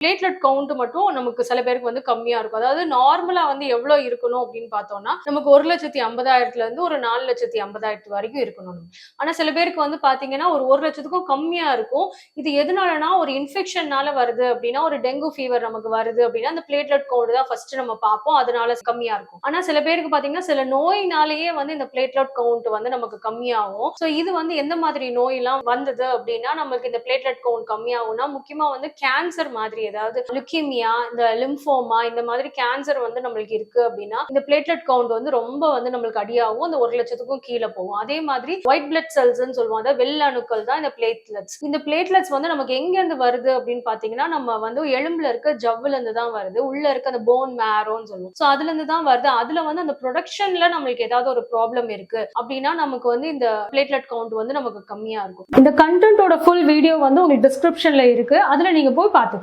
Platelet count மட்டும் நமக்கு சில பேருக்கு வந்து கம்மியா இருக்கும். அதாவது நார்மலா வந்து எவ்வளவு இருக்கணும் அப்படின்னு பார்த்தோம்னா நமக்கு 1,50,000 இருந்து ஒரு 4,50,000 வரைக்கும் இருக்கணும். ஆனா சில பேருக்கு வந்து பாத்தீங்கன்னா ஒரு 1,00,000க்கும் கம்மியா இருக்கும். இது எதனாலனா ஒரு இன்ஃபெக்ஷன்னால வருது அப்படின்னா, ஒரு டெங்கு ஃபீவர் நமக்கு வருது அப்படின்னா அந்த பிளேட்லெட் கவுண்ட் தான் ஃபர்ஸ்ட் நம்ம பார்ப்போம். அதனால கம்மியா இருக்கும். ஆனா சில பேருக்கு பாத்தீங்கன்னா சில நோயினாலேயே வந்து இந்த பிளேட்லெட் கவுண்ட் வந்து நமக்கு கம்மியாகும். சோ இது வந்து எந்த மாதிரி நோய் எல்லாம் வந்தது அப்படின்னா நமக்கு இந்த பிளேட்லெட் கவுண்ட் கம்மியாகும்னா முக்கியமா வந்து கேன்சர் மாதிரி ஏதாவது லுக்கீமியா, இந்த லிம்போமா இந்த மாதிரி கேன்சர் வந்து நம்மளுக்கு இருக்கு அப்படின்னா இந்த பிளேட்லெட் கவுண்ட் வந்து ரொம்ப வந்து நம்மளுக்கு அடியாகும். அந்த 1,00,000க்கும் கீழே போகும். அதே மாதிரி ஒயிட் பிளட் செல்ஸ்ன்னு சொல்லுவோம். அதாவது வெள்ளை அணுக்கள் தான் இந்த பிளேட்லெட்ஸ். இந்த பிளேட்லெட்ஸ் வந்து நமக்கு எங்க இருந்து வருது அப்படின்னு பாத்தீங்கன்னா நம்ம வந்து எலும்புல இருக்க ஜவ்வுல இருந்து தான் வருது. உள்ள இருக்க அந்த போன் மேரோன்னு சொல்லுவோம். சோ அதுல இருந்து தான் வருது. அதுல வந்து அந்த ப்ரொடக்ஷன்ல நம்மளுக்கு ஏதாவது ஒரு ப்ராப்ளம் இருக்கு அப்படின்னா நமக்கு வந்து இந்த பிளேட்லெட் கவுண்ட் வந்து நமக்கு கம்மியா இருக்கும். இந்த கண்டென்ட்டோட ஃபுல் வீடியோ வந்து உங்களுக்கு டிஸ்கிரிப்ஷன்ல இருக்கு. அதுல நீங்க போய் பாத்துக்கலாம்.